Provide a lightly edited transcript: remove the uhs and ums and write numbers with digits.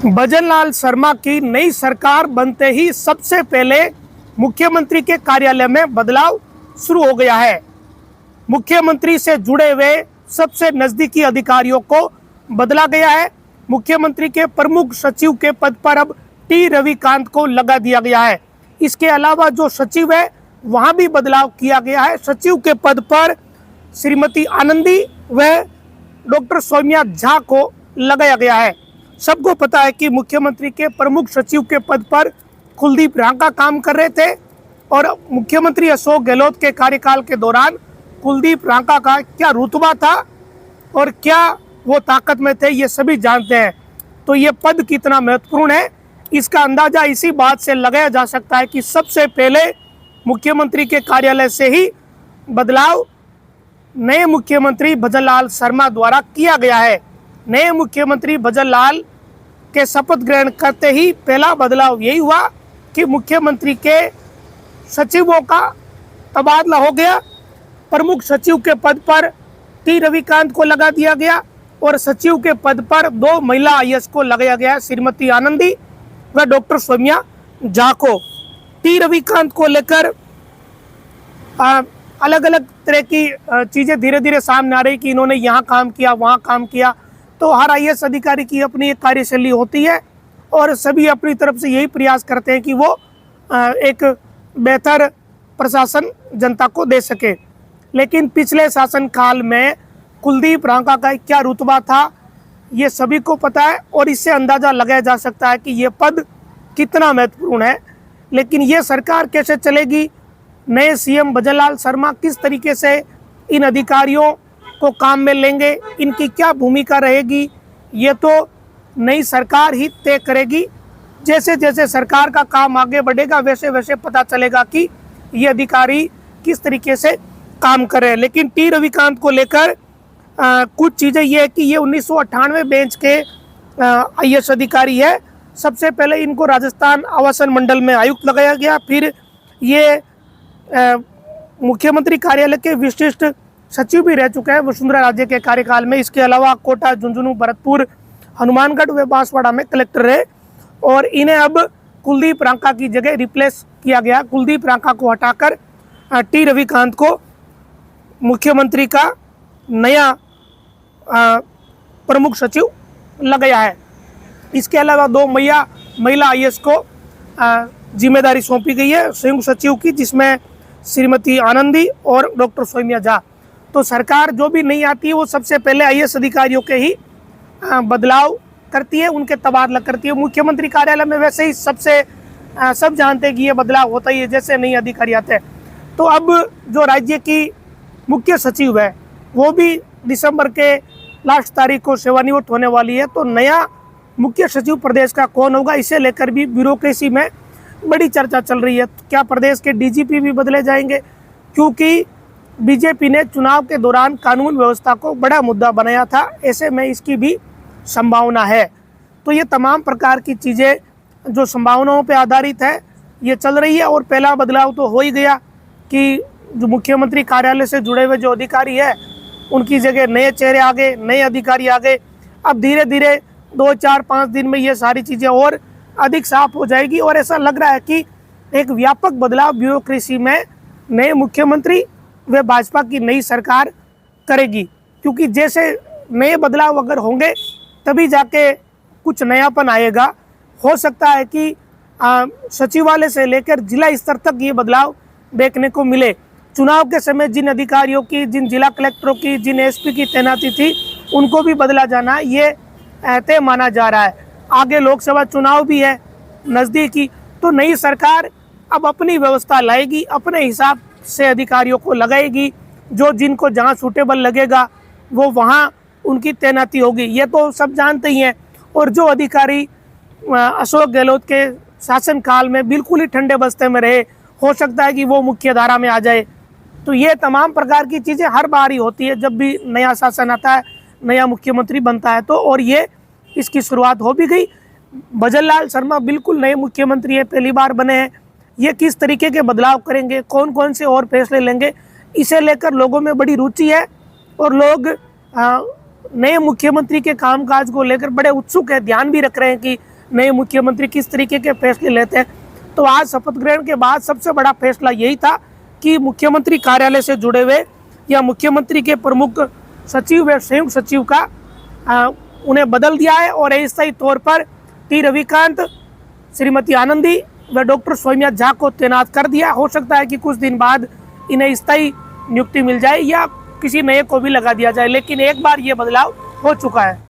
भजन लाल शर्मा की नई सरकार बनते ही सबसे पहले मुख्यमंत्री के कार्यालय में बदलाव शुरू हो गया है। मुख्यमंत्री से जुड़े हुए सबसे नजदीकी अधिकारियों को बदला गया है। मुख्यमंत्री के प्रमुख सचिव के पद पर अब टी रविकांत को लगा दिया गया है। इसके अलावा जो सचिव है वहां भी बदलाव किया गया है। सचिव के पद पर श्रीमती आनंदी व डॉक्टर सौम्या झा को लगाया गया है। सबको पता है कि मुख्यमंत्री के प्रमुख सचिव के पद पर कुलदीप रांका काम कर रहे थे और मुख्यमंत्री अशोक गहलोत के कार्यकाल के दौरान कुलदीप रांका का क्या रुतबा था और क्या वो ताकत में थे, ये सभी जानते हैं। तो ये पद कितना महत्वपूर्ण है इसका अंदाजा इसी बात से लगाया जा सकता है कि सबसे पहले मुख्यमंत्री के कार्यालय से ही बदलाव नए मुख्यमंत्री भजन लाल शर्मा द्वारा किया गया है। नए मुख्यमंत्री भजन लाल के शपथ ग्रहण करते ही पहला बदलाव यही हुआ कि मुख्यमंत्री के सचिवों का तबादला हो गया। प्रमुख सचिव के पद पर टी रविकांत को लगा दिया गया और सचिव के पद पर 2 महिला आईएएस को लगाया गया, श्रीमती आनंदी व डॉक्टर सौम्या झा को। टी रविकांत को लेकर अलग अलग तरह की चीज़ें धीरे धीरे सामने आ रही कि इन्होंने यहाँ काम किया, वहाँ काम किया। तो हर आईएएस अधिकारी की अपनी एक कार्यशैली होती है और सभी अपनी तरफ से यही प्रयास करते हैं कि वो एक बेहतर प्रशासन जनता को दे सके। लेकिन पिछले शासनकाल में कुलदीप रांका का क्या रुतबा था ये सभी को पता है और इससे अंदाज़ा लगाया जा सकता है कि ये पद कितना महत्वपूर्ण है। लेकिन ये सरकार कैसे चलेगी, नए सीएम भजन लाल शर्मा किस तरीके से इन अधिकारियों को काम में लेंगे, इनकी क्या भूमिका रहेगी, ये तो नई सरकार ही तय करेगी। जैसे जैसे सरकार का काम आगे बढ़ेगा वैसे वैसे पता चलेगा कि ये अधिकारी किस तरीके से काम कर रहे हैं। लेकिन टी रविकांत को लेकर कुछ चीज़ें ये है कि ये 1998 बेंच के आईएएस अधिकारी है। सबसे पहले इनको राजस्थान आवासन मंडल में आयुक्त लगाया गया, फिर ये मुख्यमंत्री कार्यालय के विशिष्ट सचिव भी रह चुके हैं वसुंधरा राजे के कार्यकाल में। इसके अलावा कोटा, झुंझुनू, भरतपुर, हनुमानगढ़ व बांसवाड़ा में कलेक्टर रहे और इन्हें अब कुलदीप रांका की जगह रिप्लेस किया गया। कुलदीप रांका को हटाकर टी रविकांत को मुख्यमंत्री का नया प्रमुख सचिव लगाया है। इसके अलावा 2 महिला आईएएस को जिम्मेदारी सौंपी गई है संयुक्त सचिव की, जिसमें श्रीमती आनंदी और डॉक्टर सौम्या झा। तो सरकार जो भी नहीं आती है वो सबसे पहले आईएएस अधिकारियों के ही बदलाव करती है, उनके तबादला करती है। मुख्यमंत्री कार्यालय में वैसे ही सब जानते हैं कि ये बदलाव होता ही है जैसे नए अधिकारी आते हैं। तो अब जो राज्य की मुख्य सचिव है वो भी दिसंबर के लास्ट तारीख को सेवानिवृत्त होने वाली है। तो नया मुख्य सचिव प्रदेश का कौन होगा, इसे लेकर भी ब्यूरोक्रेसी में बड़ी चर्चा चल रही है। क्या प्रदेश के डीजीपी भी बदले जाएंगे, क्योंकि बीजेपी ने चुनाव के दौरान कानून व्यवस्था को बड़ा मुद्दा बनाया था, ऐसे में इसकी भी संभावना है। तो ये तमाम प्रकार की चीज़ें जो संभावनाओं पर आधारित है ये चल रही है। और पहला बदलाव तो हो ही गया कि जो मुख्यमंत्री कार्यालय से जुड़े हुए जो अधिकारी है उनकी जगह नए चेहरे आ गए, नए अधिकारी आ गए। अब धीरे धीरे 2, 4, 5 दिन में ये सारी चीज़ें और अधिक साफ हो जाएगी और ऐसा लग रहा है कि एक व्यापक बदलाव ब्यूरोक्रेसी में नए मुख्यमंत्री व भाजपा की नई सरकार करेगी। क्योंकि जैसे नए बदलाव अगर होंगे तभी जाके कुछ नयापन आएगा। हो सकता है कि सचिवालय से लेकर जिला स्तर तक ये बदलाव देखने को मिले। चुनाव के समय जिन अधिकारियों की, जिन जिला कलेक्टरों की, जिन एसपी की तैनाती थी उनको भी बदला जाना ये तय माना जा रहा है। आगे लोकसभा चुनाव भी है नज़दीकी, तो नई सरकार अब अपनी व्यवस्था लाएगी, अपने हिसाब से अधिकारियों को लगाएगी। जो जिनको जहां सूटेबल लगेगा वो वहां उनकी तैनाती होगी, ये तो सब जानते ही हैं। और जो अधिकारी अशोक गहलोत के शासनकाल में बिल्कुल ही ठंडे बस्ते में रहे, हो सकता है कि वो मुख्य धारा में आ जाए। तो ये तमाम प्रकार की चीज़ें हर बार ही होती है जब भी नया शासन आता है, नया मुख्यमंत्री बनता है। तो और ये इसकी शुरुआत हो भी गई। भजन लाल शर्मा बिल्कुल नए मुख्यमंत्री है, पहली बार बने हैं। ये किस तरीके के बदलाव करेंगे, कौन कौन से और फैसले लेंगे, इसे लेकर लोगों में बड़ी रुचि है और लोग नए मुख्यमंत्री के कामकाज को लेकर बड़े उत्सुक है, ध्यान भी रख रहे हैं कि नए मुख्यमंत्री किस तरीके के फैसले लेते हैं। तो आज शपथ ग्रहण के बाद सबसे बड़ा फैसला यही था कि मुख्यमंत्री कार्यालय से जुड़े हुए या मुख्यमंत्री के प्रमुख सचिव व संयुक्त सचिव का उन्हें बदल दिया है और अस्थायी तौर पर टी रविकांत, श्रीमती आनंदी व डॉक्टर सौम्या झा को तैनात कर दिया। हो सकता है कि कुछ दिन बाद इन्हें स्थायी नियुक्ति मिल जाए या किसी नए को भी लगा दिया जाए, लेकिन एक बार ये बदलाव हो चुका है।